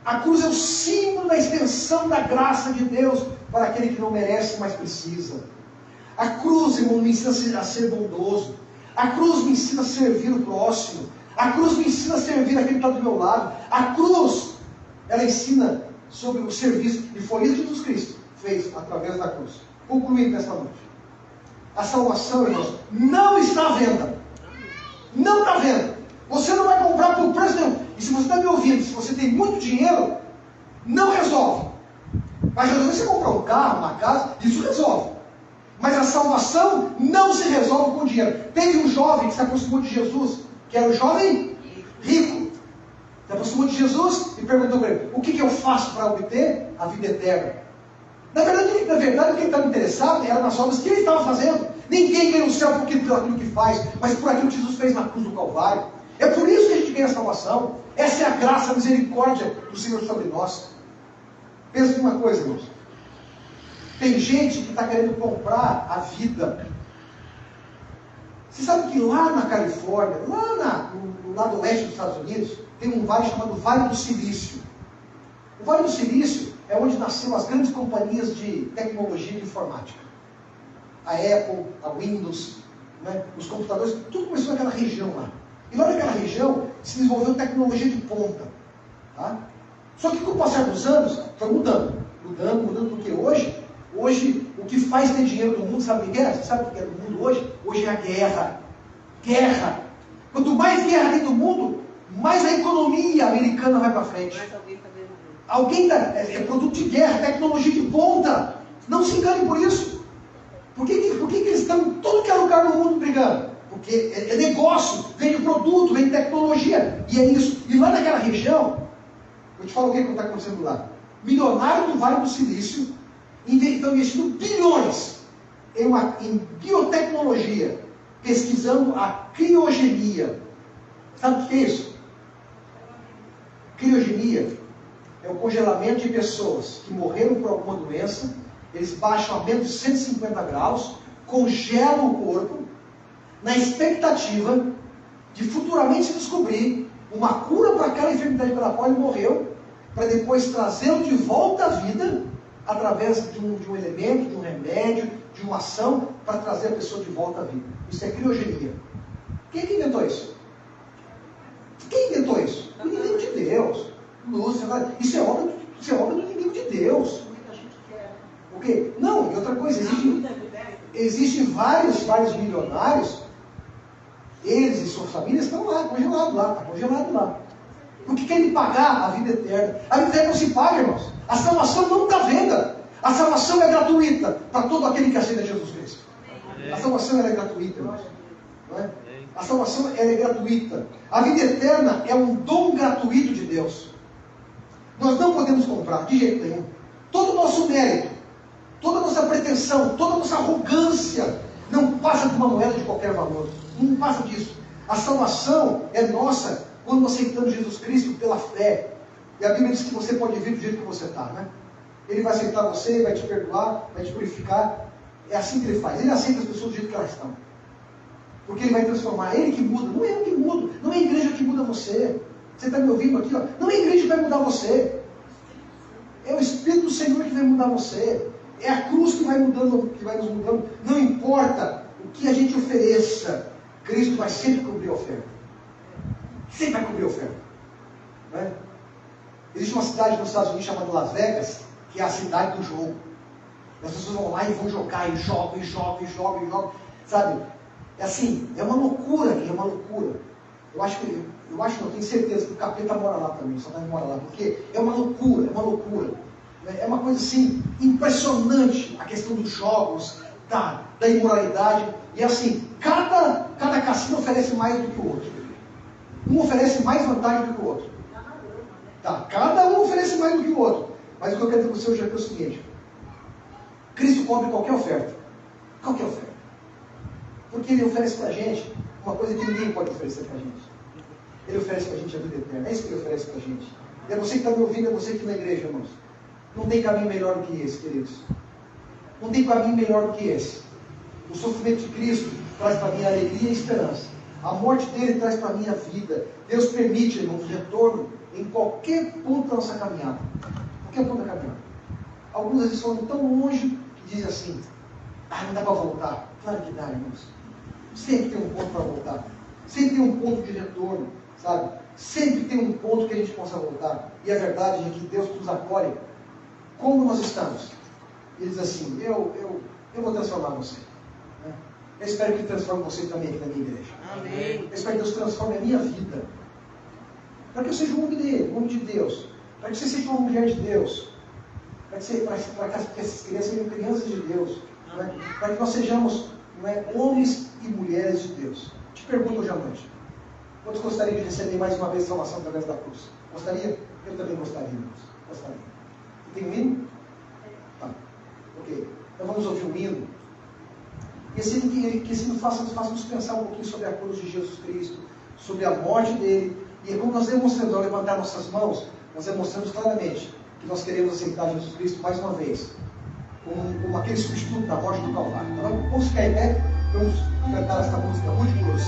A cruz é o símbolo da extensão da graça de Deus para aquele que não merece, mas precisa. A cruz, irmão, me ensina a ser bondoso. A cruz me ensina a servir o próximo. A cruz me ensina a servir aquele que está do meu lado. A cruz, ela ensina sobre o serviço. E foi isso que Jesus Cristo fez através da cruz. Concluindo nesta noite. A salvação, irmãos, não está à venda. Não está à venda. Você não vai comprar por preço nenhum. E se você está me ouvindo, se você tem muito dinheiro, não resolve. Vai resolver você comprar um carro, uma casa, isso resolve. Mas a salvação não se resolve com dinheiro. Teve um jovem que se aproximou de Jesus, que era um jovem rico. Se aproximou de Jesus e perguntou para ele, o que eu faço para obter a vida eterna? Na verdade, o que ele estava interessado era nas obras que ele estava fazendo. Ninguém ganha no céu por aquilo que faz, mas por aquilo que Jesus fez na cruz do Calvário. É por isso que a gente ganha a salvação. Essa é a graça, a misericórdia do Senhor sobre nós. Pensa numa coisa, irmãos. Tem gente que está querendo comprar a vida. Você sabe que lá na Califórnia, no lado oeste dos Estados Unidos, tem um vale chamado Vale do Silício. O Vale do Silício é onde nasceram as grandes companhias de tecnologia e de informática. A Apple, a Windows, né, os computadores, tudo começou naquela região lá. E lá naquela região se desenvolveu tecnologia de ponta. Tá? Só que com o passar dos anos, foi mudando, porque hoje o que faz ter dinheiro no mundo, sabe o que é? Você sabe o que é no mundo hoje? Hoje é a guerra. Guerra. Quanto mais guerra tem no mundo, mais a economia americana vai para frente. Alguém é produto de guerra, tecnologia de ponta. Não se engane por isso. Por que eles estão em todo que é lugar no mundo brigando? Porque é negócio, vem produto, vem tecnologia. E é isso. E lá naquela região, eu te falo o que está acontecendo lá. Milionários do Vale do Silício estão investindo bilhões em biotecnologia, pesquisando a criogenia. Sabe o que é isso? Criogenia é o congelamento de pessoas que morreram por alguma doença, eles baixam a menos de 150 graus, congelam o corpo, na expectativa de futuramente se descobrir uma cura para aquela enfermidade pela qual ele morreu, para depois trazê-lo de volta à vida, através de um elemento, de um remédio, de uma ação, para trazer a pessoa de volta à vida. Isso é criogenia. Quem que inventou isso? Quem inventou isso? O inimigo de Deus. Lúcifer. Isso é obra do inimigo de Deus. O quê? Não, e outra coisa, existem vários milionários, eles e suas famílias estão lá, congelados lá, está congelado lá. Porque querem pagar a vida eterna. A vida eterna não se paga, irmãos. A salvação não está à venda. A salvação é gratuita para todo aquele que aceita Jesus Cristo. A salvação é gratuita, irmãos. Não é? A salvação é gratuita. A vida eterna é um dom gratuito de Deus. Nós não podemos comprar, de jeito nenhum. Todo o nosso mérito, toda a nossa pretensão, toda a nossa arrogância não passa de uma moeda de qualquer valor. Não passa disso. A salvação é nossa quando aceitamos Jesus Cristo pela fé. E a Bíblia diz que você pode vir do jeito que você está, né? Ele vai aceitar você, vai te perdoar, vai te purificar. É assim que ele faz. Ele aceita as pessoas do jeito que elas estão. Porque ele vai transformar. É ele que muda. Não é eu que mudo. Não é a igreja que muda você. Você está me ouvindo aqui? Ó. Não é a igreja que vai mudar você. É o Espírito do Senhor que vai mudar você. É a cruz que vai mudando, que vai nos mudando. Não importa o que a gente ofereça. Cristo vai sempre cobrir a oferta. Sempre vai cobrir a oferta. Não é? Existe uma cidade nos Estados Unidos chamada Las Vegas, que é a cidade do jogo. As pessoas vão lá e vão jogar, e jogam, e jogam, e jogam, e jogam. Sabe? É assim, é uma loucura aqui, é uma loucura. Eu acho, não tenho certeza que o capeta mora lá também, só mora lá, porque é uma loucura, é uma loucura. É uma coisa assim, impressionante a questão dos jogos, da imoralidade. E assim, cada cassino oferece mais do que o outro. Um oferece mais vantagem do que o outro. Tá, cada um oferece mais do que o outro. Mas o que eu quero dizer para você hoje é o seguinte: Cristo cobre qualquer oferta. Qualquer oferta. Porque Ele oferece para a gente uma coisa que ninguém pode oferecer para a gente. Ele oferece para a gente a vida eterna. É isso que Ele oferece para a gente. E é você que está me ouvindo, é você que está na igreja, irmãos. Não tem caminho melhor do que esse, queridos. Não tem caminho melhor do que esse. O sofrimento de Cristo traz para mim alegria e esperança. A morte dele traz para mim a vida. Deus permite, irmãos, o retorno em qualquer ponto da nossa caminhada. Qualquer ponto da caminhada. Alguns às vezes foram tão longe que dizem assim: não dá para voltar. Claro que dá, irmãos. Sempre tem um ponto para voltar. Sempre tem um ponto de retorno, sabe? Sempre tem um ponto que a gente possa voltar. E a verdade é que Deus nos acolhe como nós estamos. E Ele diz assim: eu vou transformar você. Né? Eu espero que Ele transforme você também aqui na minha igreja. Amém. Eu espero que Deus transforme a minha vida. Para que eu seja um homem dele, um homem de Deus. Para que você seja uma mulher de Deus. Para que essas crianças sejam crianças de Deus. Né? Para que nós sejamos, não é, homens e mulheres de Deus. Te pergunto hoje à noite: quantos gostariam de receber mais uma vez salvação através da cruz? Gostaria? Eu também gostaria, irmãos. Gostaria. E tem um hino? Tá. Ok. Então vamos ouvir um hino. E esse hino faça-nos pensar um pouquinho sobre a cruz de Jesus Cristo, sobre a morte dele. E como nós demonstramos ao levantar nossas mãos, nós demonstramos claramente que nós queremos aceitar Jesus Cristo mais uma vez, como aquele substituto da morte do Calvário. Tá bom? Vamos ficar em pé, vamos cantar esta música muito cruz.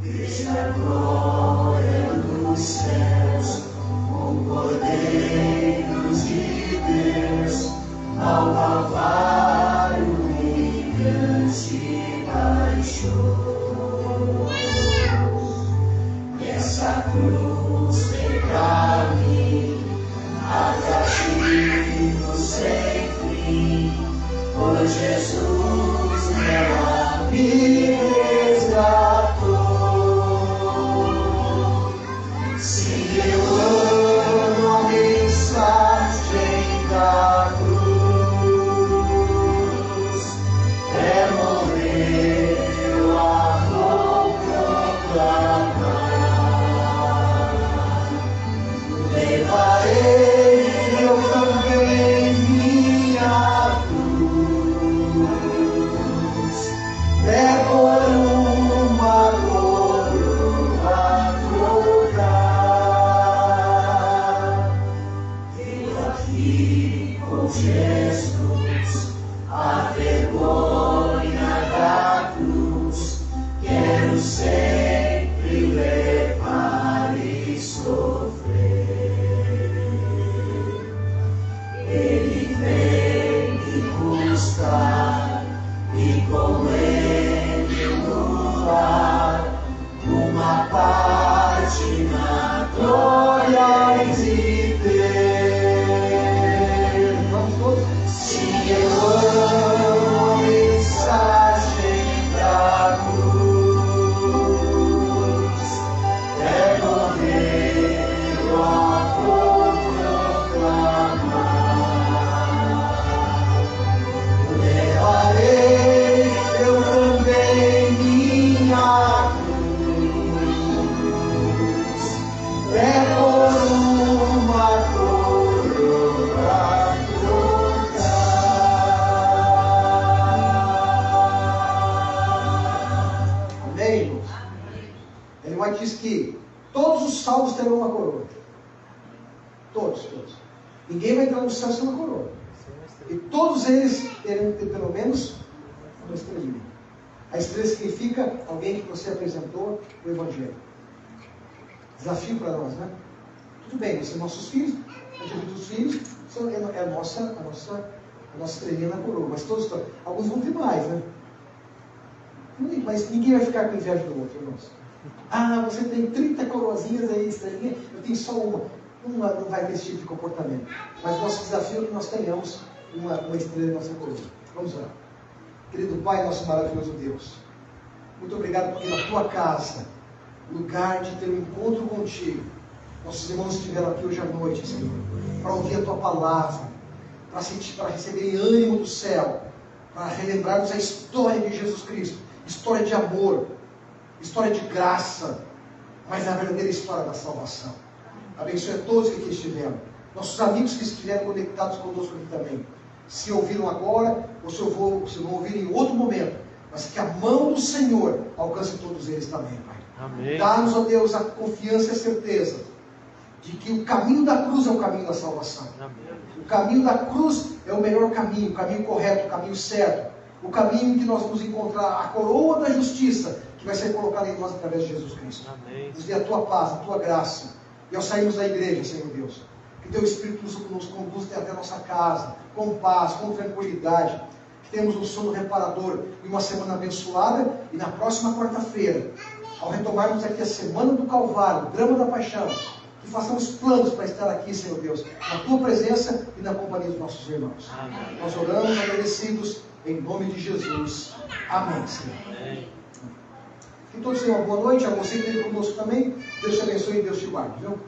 Deixa a glória Ellen White diz que todos os salvos terão uma coroa. Todos. Ninguém vai entrar no céu sem uma coroa. E todos eles terão pelo menos uma estrelinha. A estrela significa alguém que você apresentou o Evangelho. Desafio para nós, né? Tudo bem, nós somos nossos filhos, a gente dos filhos é a nossa estrelinha na coroa. Mas alguns vão ter mais, né? Mas ninguém vai ficar com inveja do outro, irmãos. Ah, você tem 30 coroazinhas aí, estrelinha, eu tenho só uma. Não vai ter esse tipo de comportamento. Mas o nosso desafio é que nós tenhamos uma estrela em nossa coroa. Vamos lá. Querido Pai, nosso maravilhoso Deus, muito obrigado porque na tua casa, lugar de ter um encontro contigo, nossos irmãos estiveram aqui hoje à noite, Senhor, para ouvir a tua palavra, para receberem ânimo do céu, para relembrarmos a história de Jesus Cristo, história de amor, história de graça, mas a verdadeira história da salvação. Abençoe a todos que aqui estiveram, nossos amigos que estiveram conectados conosco aqui também. Se ouviram agora, ou se vão ouvir em outro momento, mas que a mão do Senhor alcance todos eles também, Pai. Amém. Dá-nos, ó Deus, a confiança e a certeza de que o caminho da cruz é o caminho da salvação. Amém. O caminho da cruz é o melhor caminho, o caminho correto, o caminho certo, o caminho em que nós vamos encontrar a coroa da justiça que vai ser colocada em nós através de Jesus Cristo. Amém. Nos dê a tua paz, a tua graça. E ao sairmos da igreja, Senhor Deus, que teu Espírito nos conduza até a nossa casa, com paz, com tranquilidade, que tenhamos um sono reparador e uma semana abençoada, e na próxima quarta-feira, ao retomarmos aqui a semana do Calvário, o drama da paixão, que façamos planos para estar aqui, Senhor Deus, na tua presença e na companhia dos nossos irmãos. Amém. Nós oramos agradecidos em nome de Jesus. Amém, Senhor. Amém. Que todos tenham uma boa noite, a você que esteve conosco também. Deus te abençoe e Deus te guarde, viu?